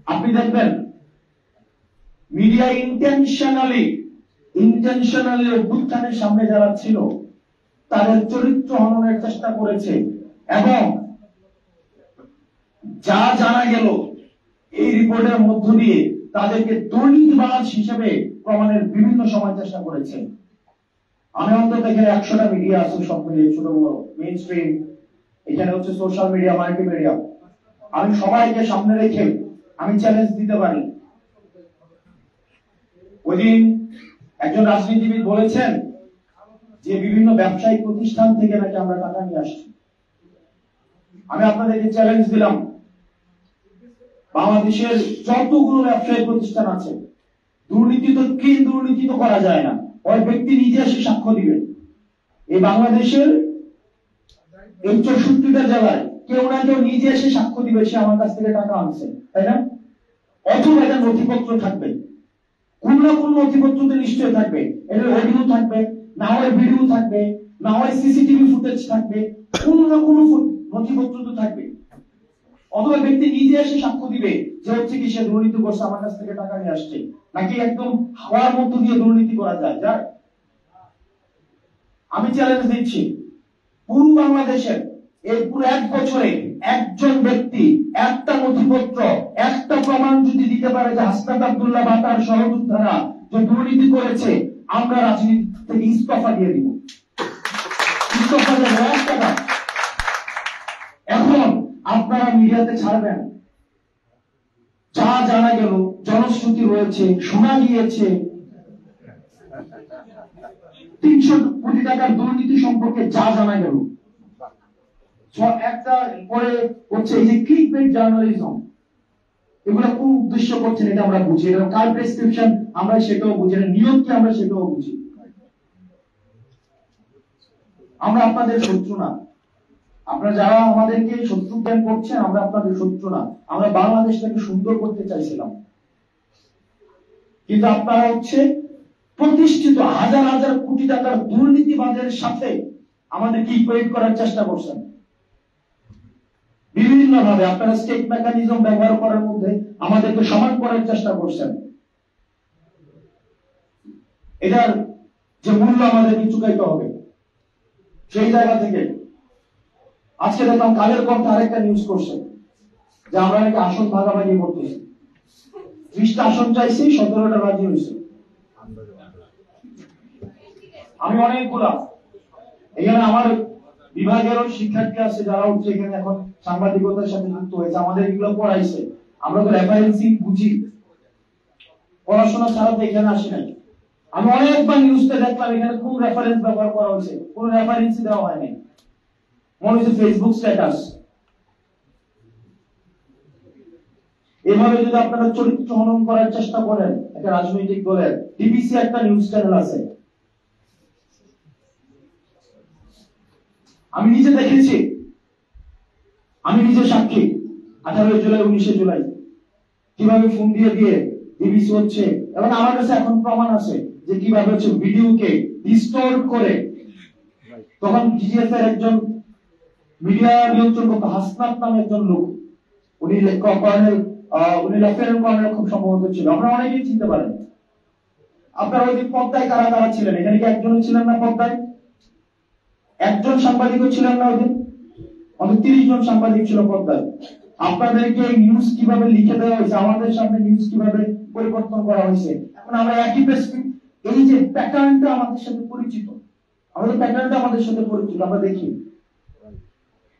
আপনি দেখবেন media intentionally অভ্যুত্থানের সামনে যারা ছিল তাদের চরিত্র হননের চেষ্টা করেছে, এবং যা জানা গেল এই রিপোর্টের মধ্য দিয়ে তাদেরকে দুর্নীতিবাজ হিসেবে প্রমাণের বিভিন্ন সময় চেষ্টা করেছে। আমি অন্তত এখানে 100টা মিডিয়া আছে, সব মিলিয়ে ছোট বড় মেইন স্ট্রিম, এখানে হচ্ছে সোশ্যাল মিডিয়া, মাল্টিমিডিয়া, আমি সবাইকে সামনে রেখে আমি চ্যালেঞ্জ দিতে পারি। ওইদিন একজন রাজনীতিবিদ বলেছেন যে বিভিন্ন ব্যবসায়িক প্রতিষ্ঠান থেকে নাকি আমরা টাকা নিয়ে আসছি। আমি আপনাদেরকে চ্যালেঞ্জ দিলাম, বাংলাদেশের যতগুলো ব্যবসায়িক প্রতিষ্ঠান আছে, দুর্নীতি তো করা যায় না, ওই ব্যক্তি নিজে এসে সাক্ষ্য দিবেন। এই বাংলাদেশের এই 64টা জেলায় কেউ না কেউ নিজে এসে সাক্ষ্য দিবে সে আমার কাছ থেকে টাকা আনছে, তাই না? অথবা এটা নথিপত্র থাকবে, কোন না কোন নথিপত্রতে নিশ্চয় থাকবে, এর অডিও থাকবে, না হয় ভিডিও থাকবে, না হয় সিসিটিভি ফুটেজ থাকবে, কোন না কোন নথিপত্র তো থাকবে। অথবা ব্যক্তি নিজে এসে সাক্ষ্য দিবে যে হচ্ছে কি সে দুর্নীতি করছে, আমার কাছ থেকে টাকা নিয়ে আসছে। নাকি একদম হাওয়ার মধ্য দিয়ে দুর্নীতি করা যায়? আমি চ্যালেঞ্জ দিচ্ছি, পুরো বাংলাদেশের এই পুরো 1 বছরে একজন ব্যক্তি একটা নথিপত্র, একটা প্রমাণ যদি দিতে পারে যে হাসনাত আব্দুল্লাহ বা তার সহযোদ্ধারা যে দুর্নীতি করেছে, আমরা রাজনীতি থেকে ইস্তফা দিয়ে দিব। ইস্তফা দেওয়া একটা কাজ। এখন আপনারা মিডিয়াতে ছাড়বেন, যা জানা গেল, জনশ্রুতি রয়েছে, শোনা গিয়েছে 300 কোটি টাকার দুর্নীতি সম্পর্কে যা জানা গেল, একটা পরে হচ্ছে এই যে ক্লিকবেট জার্নালিজম, এগুলো কোন উদ্দেশ্য করছেন এটা আমরা বুঝি, এটা কার প্রেসক্রিপশন আমরা সেটাও বুঝি, না নিয়ম কি আমরা সেটাও বুঝি। আমরা আপনাদের শত্রু না, আপনারা যারা আমাদেরকে শত্রু জ্ঞান করছেন, আমরা আপনাদের শত্রু না, আমরা বাংলাদেশটাকে সুন্দর করতে চাইছিলাম। কিন্তু আপনারা হচ্ছে প্রতিষ্ঠিত হাজার হাজার কোটি টাকার দুর্নীতিবাজের সাথে আমাদেরকে ইকুয়েট করার চেষ্টা করছেন বিভিন্ন ভাবে। আপনারা স্টেট মেকানিজম ব্যবহার করার মধ্যে আমাদেরকে সমান করার চেষ্টা করছেন। এটার যে মূল্য আমাদেরকে চুকাইতে হবে, সেই জায়গা থেকে আজকে দেখলাম কালের কণ্ঠে আরেকটা নিউজ করছে যে আমরা নাকি আসন ভাগাভাগি করতেছি। 20টা আসন চাইছি, 17টা রাজি হয়েছে। আমি অনেকগুলা এখানে আমার বিভাগেরও শিক্ষার্থী আছে যারা হচ্ছে এখানে এখন সাংবাদিকতার সাথে যুক্ত হয়েছে, আমাদের এগুলো পড়াইছে। আমরা তো রেফারেন্সিং বুঝি, পড়াশোনা ছাড়া তো এখানে আসি নাই। আমি অনেকবার নিউজটা দেখলাম এখানে কোন রেফারেন্স ব্যবহার করা হয়েছে, কোন রেফারেন্সই দেওয়া হয়নি, মনে হচ্ছে ফেসবুক স্ট্যাটাস। এভাবে যদি আপনারা চরিত্র হনন করার চেষ্টা করেন একটা রাজনৈতিক দলের, ডিবিসি একটা নিউজ চ্যানেল আছে, আমি নিজে দেখেছি, আমি নিজে সাক্ষী। 18 জুলাই 19 জুলাই কিভাবে ফোন দিয়ে ডিবিসি হচ্ছে, এবং আমার কাছে এখন প্রমাণ আছে যে কিভাবে হচ্ছে ভিডিওকে ডিস্টর্ট করে। তখন জিজিএফ এর একজন মিডিয়া নিয়ন্ত্রণ করতে হাসনাত নামে একজন লোক, উনি কর্নেল, উনি লেফটেন্যান্ট কর্নেল খুব সম্ভবত ছিল, আমরা অনেকেই চিনতে পারেন। আপনারা ওই দিন পদ্মায় কারা কারা ছিলেন? এখানে কি একজনও ছিলেন না পদ্মায়? একজন সাংবাদিকও ছিলেন না ওই দিন? অনেক 30 জন সাংবাদিক ছিল পদ্মায়। আপনাদেরকে নিউজ কিভাবে লিখে দেওয়া হয়েছে, আমাদের সামনে নিউজ কিভাবে পরিবর্তন করা হয়েছে, এখন আমরা একই প্রেসক্রিপ্ট, এই যে প্যাটার্নটা আমাদের সাথে পরিচিত, আমাদের প্যাটার্নটা আমাদের সাথে পরিচিত, আমরা দেখি।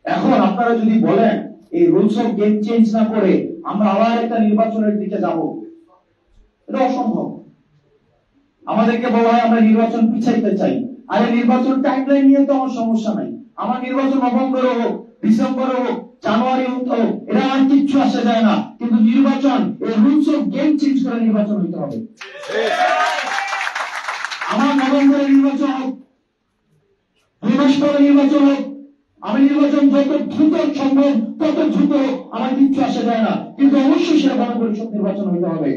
এখন আপনারা যদি বলেন এই রুলস অফ গেম চেঞ্জ না করে আমরা আবার একটা নির্বাচনের দিকে যাব, এটা অসম্ভব। আমাদেরকে বলা হয় আমরা নির্বাচন পিছাইতে চাই, আরে নির্বাচন টাইমলাইন নিয়ে তো আমার সমস্যা নাই, আমার নির্বাচন নভেম্বরে হোক, ডিসেম্বরে হোক, জানুয়ারি হোক, এটা আর কিচ্ছু আসে যায় না, কিন্তু নির্বাচন এই রুলস অফ গেম চেঞ্জ করে নির্বাচন হতে হবে। আমার নভেম্বরে নির্বাচন হোক, 2 মাস পরে নির্বাচন হোক, আমি নির্বাচন যত দ্রুত সম্ভব তত দ্রুত, আমার কিচ্ছু আসে যায় না, কিন্তু অবশ্যই সেটা গণপরিষদ নির্বাচন হতে হবে।